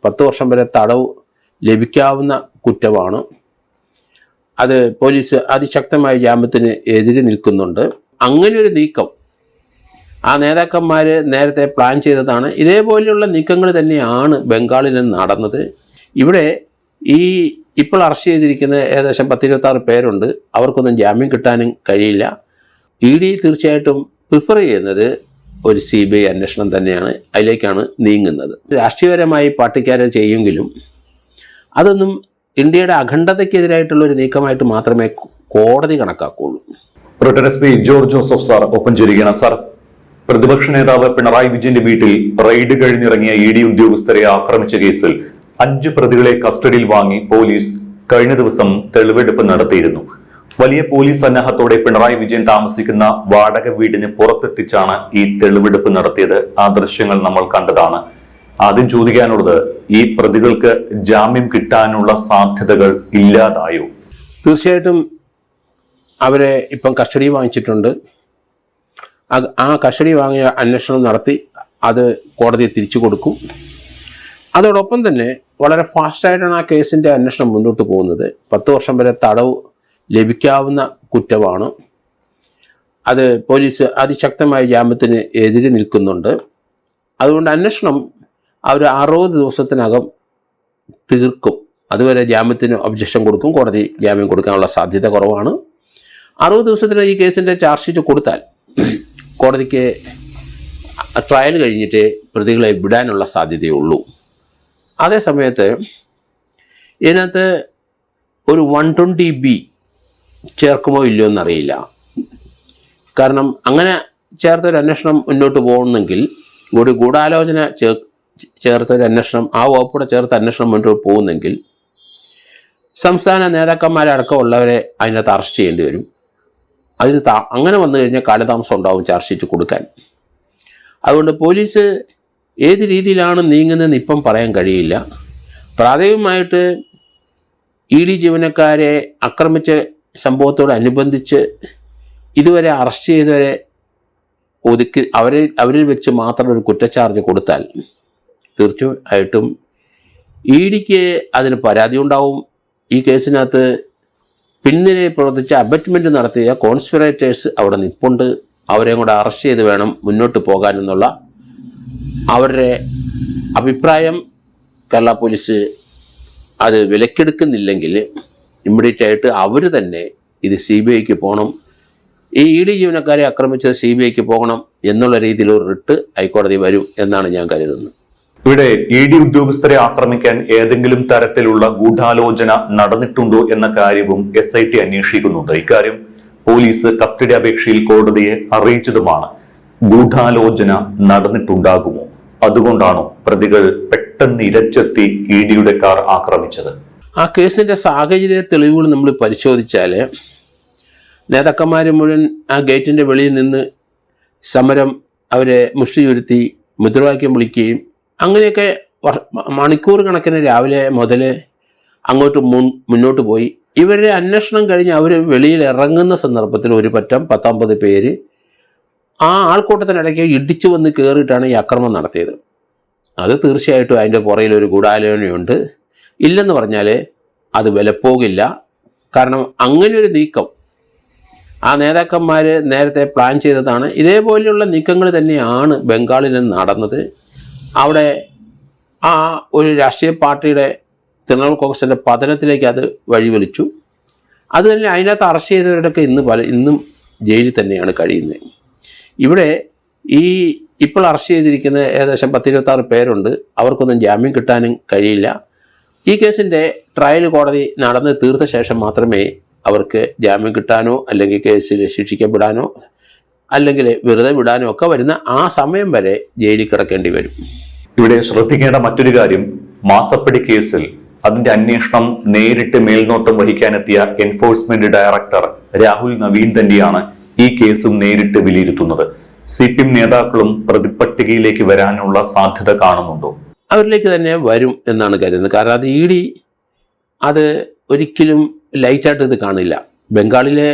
10 വർഷം വരെ തടവ് ലഭിക്കാവുന്ന കുറ്റമാണ്. അത് പോലീസ് അതിശക്തമായ ജാമ്യത്തിന് എതിരെ നിൽക്കുന്നുണ്ട്. അങ്ങനെയൊരു നീക്കം ആ നേതാക്കന്മാർ നേരത്തെ പ്ലാൻ ചെയ്തതാണ്. ഇതേപോലെയുള്ള നീക്കങ്ങൾ തന്നെയാണ് ബംഗാളിൽ നടന്നത്. ഇവിടെ ഇപ്പോൾ അറസ്റ്റ് ചെയ്തിരിക്കുന്ന ഏകദേശം 10-26 പേരുണ്ട്. അവർക്കൊന്നും ജാമ്യം കിട്ടാനും കഴിയില്ല. ED തീർച്ചയായിട്ടും പ്രിഫർ ചെയ്യുന്നത് ഒരു CBI അന്വേഷണം തന്നെയാണ്. അതിലേക്കാണ് നീങ്ങുന്നത്. രാഷ്ട്രീയപരമായി പാർട്ടിക്കാരെ ചെയ്യുമെങ്കിലും അതൊന്നും ഇന്ത്യയുടെ അഖണ്ഡതയ്ക്കെതിരായിട്ടുള്ള ഒരു നീക്കമായിട്ട് മാത്രമേ കോടതി കണക്കാക്കുള്ളൂ. Retired SP George Joseph sir ഒപ്പം ചേരുകയാണ്. സാർ, പ്രതിപക്ഷ നേതാവ് പിണറായി വിജയന്റെ വീട്ടിൽ റെയ്ഡ് കഴിഞ്ഞിറങ്ങിയ ED ഉദ്യോഗസ്ഥരെ ആക്രമിച്ച കേസിൽ 5 പ്രതികളെ കസ്റ്റഡിയിൽ വാങ്ങി പോലീസ് കഴിഞ്ഞ ദിവസം തെളിവെടുപ്പ് നടത്തിയിരുന്നു. വലിയ പോലീസ് സന്നാഹത്തോടെ പിണറായി വിജയൻ താമസിക്കുന്ന വാടക വീടിന് പുറത്തെത്തിച്ചാണ് ഈ തെളിവെടുപ്പ് നടത്തിയത്. ആ ദൃശ്യങ്ങൾ നമ്മൾ കണ്ടതാണ്. ആദ്യം ചോദിക്കാനുള്ളത്, ഈ പ്രതികൾക്ക് ജാമ്യം കിട്ടാനുള്ള സാധ്യതകൾ ഇല്ലാതായോ? തീർച്ചയായിട്ടും അവരെ ഇപ്പം കസ്റ്റഡി വാങ്ങിച്ചിട്ടുണ്ട്. ആ കസ്റ്റഡി വാങ്ങിയ അന്വേഷണം നടത്തി അത് കോടതിയെ തിരിച്ചു കൊടുക്കും. അതോടൊപ്പം തന്നെ വളരെ ഫാസ്റ്റായിട്ടാണ് ആ കേസിൻ്റെ അന്വേഷണം മുന്നോട്ട് പോകുന്നത്. 10 വർഷം വരെ തടവ് ലഭിക്കാവുന്ന കുറ്റമാണ്. അത് പോലീസ് അതിശക്തമായ ജാമ്യത്തിന് എതിരെ നിൽക്കുന്നുണ്ട്. അതുകൊണ്ട് അന്വേഷണം അവർ 60 ദിവസത്തിനകം തീർക്കും. അതുവരെ ജാമ്യത്തിന് ഒബ്ജക്ഷൻ കൊടുക്കും. കോടതി ജാമ്യം കൊടുക്കാനുള്ള സാധ്യത കുറവാണ്. 60 ദിവസത്തിന് ഈ കേസിൻ്റെ ചാർജ് ഷീറ്റ് കൊടുത്താൽ കോടതിക്ക് ട്രയൽ കഴിഞ്ഞിട്ട് പ്രതികളെ വിടാനുള്ള സാധ്യതയുള്ളൂ. അതേസമയത്ത് ഇതിനകത്ത് ഒരു 120B ചേർക്കുമോ ഇല്ലയോ എന്നറിയില്ല. കാരണം അങ്ങനെ ചേർത്തൊരു അന്വേഷണം മുന്നോട്ട് പോകുന്നെങ്കിൽ, ഒരു ഗൂഢാലോചന ചേർത്തൊരു അന്വേഷണം, ആ വകുപ്പോടെ ചേർത്ത് അന്വേഷണം മുന്നോട്ട് പോകുന്നെങ്കിൽ സംസ്ഥാന നേതാക്കന്മാരടക്കമുള്ളവരെ അതിനകത്ത് അറസ്റ്റ് ചെയ്യേണ്ടി വരും. അതിന് അങ്ങനെ വന്നു കഴിഞ്ഞാൽ കാലതാമസം ഉണ്ടാവും ചാർജ് ഷീറ്റ് കൊടുക്കാൻ. അതുകൊണ്ട് പോലീസ് ഏത് രീതിയിലാണ് നീങ്ങുന്നതെന്ന് ഇപ്പം പറയാൻ കഴിയില്ല. പ്രാഥമികമായിട്ട് ED ജീവനക്കാരെ ആക്രമിച്ച സംഭവത്തോടനുബന്ധിച്ച് ഇതുവരെ അറസ്റ്റ് ചെയ്തവരെ ഒതുക്കി അവരിൽ വെച്ച് മാത്രം ഒരു കുറ്റച്ചാർജ് കൊടുത്താൽ തീർച്ചയായിട്ടും EDക്ക് അതിന് പരാതി ഉണ്ടാവും. ഈ കേസിനകത്ത് പിന്നിലെ പ്രവർത്തിച്ച അബറ്റ്മെൻറ്റ് നടത്തിയ കോൺസ്പിറേറ്റേഴ്സ് അവിടെ നിൽപ്പുണ്ട്. അവരെയും കൂടെ അറസ്റ്റ് ചെയ്ത് വേണം മുന്നോട്ട് പോകാനെന്നുള്ള അവരുടെ അഭിപ്രായം കേരള പോലീസ് അത് വിലക്കെടുക്കുന്നില്ലെങ്കിൽ ഇമ്മീഡിയറ്റ് ആയിട്ട് അവർ തന്നെ ഇത് CBIക്ക് പോകണം, ഈ ED ജീവനക്കാരെ ആക്രമിച്ചത് CBIക്ക് പോകണം എന്നുള്ള രീതിയിൽ ഒരു റിട്ട് ഹൈക്കോടതി വരും എന്നാണ് ഞാൻ കരുതുന്നത്. ഇവിടെ ED ഉദ്യോഗസ്ഥരെ ആക്രമിക്കാൻ ഏതെങ്കിലും തരത്തിലുള്ള ഗൂഢാലോചന നടന്നിട്ടുണ്ടോ എന്ന കാര്യവും SIT അന്വേഷിക്കുന്നുണ്ട്. ഇക്കാര്യം പോലീസ് കസ്റ്റഡി അപേക്ഷയിൽ കോടതിയെ അറിയിച്ചതുമാണ്. ഗൂഢാലോചന നടന്നിട്ടുണ്ടാകുമോ? അതുകൊണ്ടാണോ പ്രതികൾ പെട്ടെന്ന് ഇരച്ചെത്തി EDയുടെ കാർ ആക്രമിച്ചത്? ആ കേസിൻ്റെ സാഹചര്യ തെളിവുകൾ നമ്മൾ പരിശോധിച്ചാൽ നേതാക്കന്മാർ മുഴുവൻ ആ ഗേറ്റിൻ്റെ വെളിയിൽ നിന്ന് സമരം അവരെ മുഷ്ടി ചുരുത്തി മുദ്രാവാക്യം വിളിക്കുകയും അങ്ങനെയൊക്കെ മണിക്കൂർ കണക്കിന് രാവിലെ മുതൽ അങ്ങോട്ട് മുന്നോട്ട് പോയി. ഇവരുടെ അന്വേഷണം കഴിഞ്ഞ് അവർ വെളിയിൽ ഇറങ്ങുന്ന സന്ദർഭത്തിൽ ഒരു പറ്റം 19 പേര് ആ ആൾക്കൂട്ടത്തിനിടയ്ക്ക് ഇടിച്ചു വന്ന് കയറിയിട്ടാണ് ഈ ആക്രമണം നടത്തിയത്. അത് തീർച്ചയായിട്ടും അതിൻ്റെ പുറയിൽ ഒരു ഗൂഢാലോചനയുണ്ട്. ഇല്ലെന്ന് പറഞ്ഞാൽ അത് വിലപ്പോകില്ല. കാരണം അങ്ങനെയൊരു നീക്കം ആ നേതാക്കന്മാർ നേരത്തെ പ്ലാൻ ചെയ്തതാണ്. ഇതേപോലെയുള്ള നീക്കങ്ങൾ തന്നെയാണ് ബംഗാളിൽ നടന്നത്. അവിടെ ആ ഒരു രാഷ്ട്രീയ പാർട്ടിയുടെ തൃണമൂൽ കോൺഗ്രസിൻ്റെ പതനത്തിലേക്ക് അത് വഴിവലിച്ചു. അത് തന്നെ അതിനകത്ത് അറസ്റ്റ് ചെയ്തവരുടെയൊക്കെ ഇന്നും ജയിലിൽ തന്നെയാണ് കഴിയുന്നത്. ഇവിടെ ഇപ്പോൾ അറസ്റ്റ് ചെയ്തിരിക്കുന്ന ഏകദേശം 10-26 പേരുണ്ട്. അവർക്കൊന്നും ജാമ്യം കിട്ടാനും കഴിയില്ല. ഈ കേസിൻ്റെ ട്രയൽ കോടതി നടന്ന് തീർത്ത ശേഷം മാത്രമേ അവർക്ക് ജാമ്യം കിട്ടാനോ അല്ലെങ്കിൽ കേസിൽ ശിക്ഷിക്കപ്പെടാനോ അല്ലെങ്കിൽ വെറുതെ വിടാനോ ഒക്കെ വരുന്ന ആ സമയം വരെ ജയിലിൽ കിടക്കേണ്ടി വരും. ഇവിടെ ശ്രദ്ധിക്കേണ്ട മറ്റൊരു കാര്യം, മാസപ്പടി കേസിൽ അതിന്റെ അന്വേഷണം നേരിട്ട് മേൽനോട്ടം വഹിക്കാനെത്തിയ എൻഫോഴ്സ്മെന്റ് ഡയറക്ടർ രാഹുൽ നവീൻ തന്നെയാണ് ഈ കേസും നേരിട്ട് വിലയിരുത്തുന്നത്. CPM നേതാക്കളും പ്രതിപട്ടികയിലേക്ക് വരാനുള്ള സാധ്യത കാണുന്നുണ്ടോ? അവരിലേക്ക് തന്നെ വരും എന്നാണ് കരുതുന്നത്. കാരണം അത് ED അത് ഒരിക്കലും ലൈറ്റായിട്ട് ഇത് കാണില്ല. ബംഗാളിലെ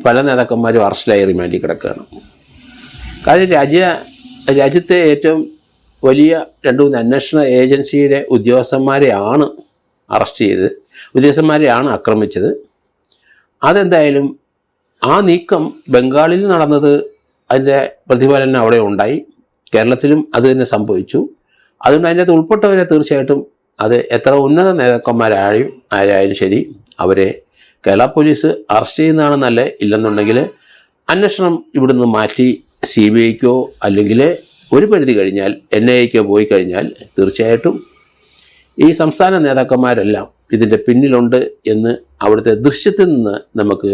പല നേതാക്കന്മാരും അറസ്റ്റിലായി റിമാൻഡിൽ കിടക്കുകയാണ്. കാര്യം രാജ്യത്തെ ഏറ്റവും വലിയ 2-3 അന്വേഷണ ഏജൻസിയുടെ ഉദ്യോഗസ്ഥന്മാരെയാണ് അറസ്റ്റ് ചെയ്തത്, ഉദ്യോഗസ്ഥന്മാരെയാണ് ആക്രമിച്ചത്. അതെന്തായാലും ആ നീക്കം ബംഗാളിൽ നടന്നത് അതിൻ്റെ പ്രതിഫലനം അവിടെ ഉണ്ടായി, കേരളത്തിലും അത് തന്നെ സംഭവിച്ചു. അതുകൊണ്ട് അതിൻ്റെ അകത്ത് ഉൾപ്പെട്ടവരെ തീർച്ചയായിട്ടും അത് എത്ര ഉന്നത ആരായാലും ശരി അവരെ കേരള പോലീസ് അറസ്റ്റ് ചെയ്യുന്നതാണ് നല്ലത്. ഇല്ലെന്നുണ്ടെങ്കിൽ അന്വേഷണം ഇവിടുന്ന് മാറ്റി CBIക്കോ അല്ലെങ്കിൽ ഒരു പരിധി കഴിഞ്ഞാൽ NIAക്കോ പോയി കഴിഞ്ഞാൽ തീർച്ചയായിട്ടും ഈ സംസ്ഥാന നേതാക്കന്മാരെല്ലാം ഇതിൻ്റെ പിന്നിലുണ്ട് എന്ന് അവിടുത്തെ ദൃശ്യത്തിൽ നിന്ന് നമുക്ക്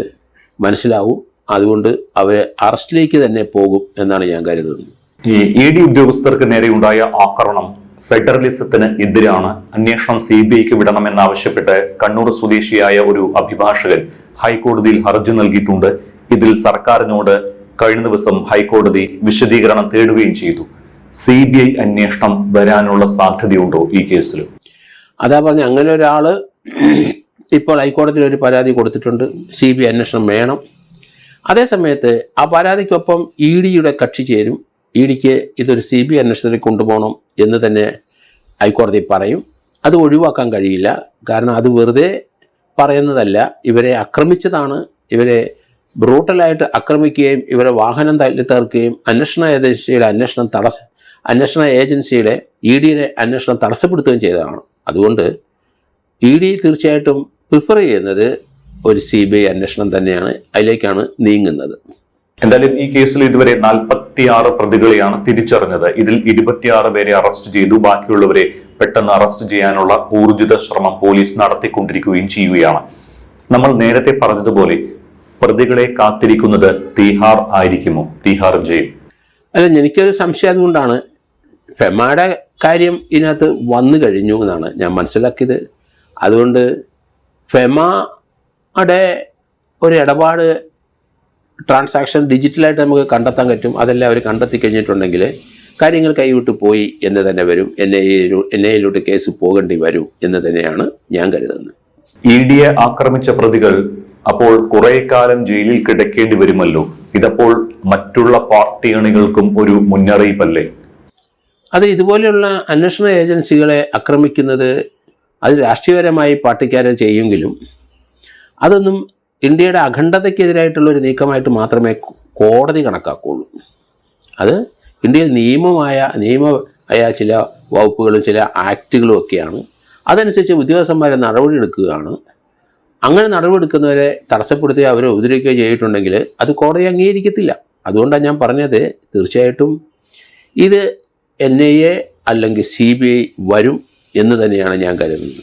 മനസ്സിലാവും. അതുകൊണ്ട് അവർ അറസ്റ്റിലേക്ക് തന്നെ പോകും എന്നാണ് ഞാൻ കരുതുന്നത്. ഈ ED ഉദ്യോഗസ്ഥർക്ക് നേരെയുണ്ടായ ആക്രമണം ഫെഡറലിസത്തിന് എതിരാണ്, അന്വേഷണം CBIക്ക് വിടണമെന്നാവശ്യപ്പെട്ട് കണ്ണൂർ സ്വദേശിയായ ഒരു അഭിഭാഷകൻ ഹൈക്കോടതിയിൽ ഹർജി നൽകിയിട്ടുണ്ട്. ഇതിൽ സർക്കാരിനോട് കഴിഞ്ഞ ദിവസം ഹൈക്കോടതി വിശദീകരണം തേടുകയും ചെയ്തു. CBI അന്വേഷണം വരാനുള്ള സാധ്യതയുണ്ടോ ഈ കേസിൽ? അതാ പറഞ്ഞ അങ്ങനെ ഒരാൾ ഇപ്പോൾ ഹൈക്കോടതിയിൽ ഒരു പരാതി കൊടുത്തിട്ടുണ്ട്, CBI അന്വേഷണം വേണം. അതേസമയത്ത് ആ പരാതിക്കൊപ്പം EDയുടെ കക്ഷി ചേരും. EDക്ക് ഇതൊരു CBI അന്വേഷണത്തിലേക്ക് കൊണ്ടുപോകണം എന്ന് തന്നെ ഹൈക്കോടതി പറയും. അത് ഒഴിവാക്കാൻ കഴിയില്ല. കാരണം അത് വെറുതെ പറയുന്നതല്ല, ഇവരെ ആക്രമിച്ചതാണ്, ഇവരെ ബ്രൂട്ടലായിട്ട് ആക്രമിക്കുകയും ഇവരെ വാഹനം തല്ലിത്തകർക്കുകയും അന്വേഷണ ഏജൻസിയുടെ EDയുടെ അന്വേഷണം തടസ്സപ്പെടുത്തുകയും ചെയ്തതാണ്. അതുകൊണ്ട് ED തീർച്ചയായിട്ടും പ്രിഫർ ചെയ്യുന്നത് ഒരു CBI അന്വേഷണം തന്നെയാണ്, അതിലേക്കാണ് നീങ്ങുന്നത്. എന്തായാലും ഈ കേസിൽ ഇതുവരെ 46 പ്രതികളെയാണ് തിരിച്ചറിഞ്ഞത്. ഇതിൽ 26 പേരെ അറസ്റ്റ് ചെയ്തു. ബാക്കിയുള്ളവരെ പെട്ടെന്ന് അറസ്റ്റ് ചെയ്യാനുള്ള ഊർജിത ശ്രമം പോലീസ് നടത്തിക്കൊണ്ടിരിക്കുകയും ചെയ്യുകയാണ്. നമ്മൾ നേരത്തെ പറഞ്ഞതുപോലെ പ്രതികളെ കാത്തിരിക്കുന്നത് തീഹാർ ആയിരിക്കുമോ, തീഹാർ ജയിൽ? അല്ല, എനിക്കൊരു സംശയം അതുകൊണ്ടാണ്. ഫെമയുടെ കാര്യം ഇതിനകത്ത് വന്നു കഴിഞ്ഞു എന്നാണ് ഞാൻ മനസ്സിലാക്കിയത്. അതുകൊണ്ട് ഫെമയുടെ ഒരു ഇടപാട് ട്രാൻസാക്ഷൻ ഡിജിറ്റലായിട്ട് നമുക്ക് കണ്ടെത്താൻ പറ്റും. അതെല്ലാം അവർ കണ്ടെത്തി കഴിഞ്ഞിട്ടുണ്ടെങ്കിൽ കാര്യങ്ങൾ കൈവിട്ട് പോയി എന്ന് തന്നെ വരും. NIAയിലോട്ട് കേസ് പോകേണ്ടി വരും എന്ന് തന്നെയാണ് ഞാൻ കരുതുന്നത്. EDയെ ആക്രമിച്ച പ്രതികൾ അപ്പോൾ കുറെ കാലം ജയിലിൽ കിടക്കേണ്ടി വരുമല്ലോ. ഇതപ്പോൾ മറ്റുള്ള പാർട്ടി അണികൾക്കും ഒരു മുന്നറിയിപ്പല്ലേ? അത് ഇതുപോലെയുള്ള അന്വേഷണ ഏജൻസികളെ ആക്രമിക്കുന്നത് അത് രാഷ്ട്രീയപരമായി പാർട്ടിക്കാരെ ചെയ്യുമെങ്കിലും അതൊന്നും ഇന്ത്യയുടെ അഖണ്ഡതയ്ക്കെതിരായിട്ടുള്ളൊരു നീക്കമായിട്ട് മാത്രമേ കോടതി കണക്കാക്കുകയുള്ളൂ. അത് ഇന്ത്യയിൽ നിയമമായ ചില വകുപ്പുകളും ചില ആക്റ്റുകളും ഒക്കെയാണ്. അതനുസരിച്ച് ഉദ്യോഗസ്ഥന്മാരെ നടപടിയെടുക്കുകയാണ്. അങ്ങനെ നടപടിയെടുക്കുന്നവരെ തടസ്സപ്പെടുത്തി അവരെ ഉപദ്രവിക്കുകയോ ചെയ്തിട്ടുണ്ടെങ്കിൽ അത് കോടതി അംഗീകരിക്കത്തില്ല. അതുകൊണ്ടാണ് ഞാൻ പറഞ്ഞത്, തീർച്ചയായിട്ടും ഇത് NIA അല്ലെങ്കിൽ CBI വരും എന്ന് തന്നെയാണ് ഞാൻ കരുതുന്നത്.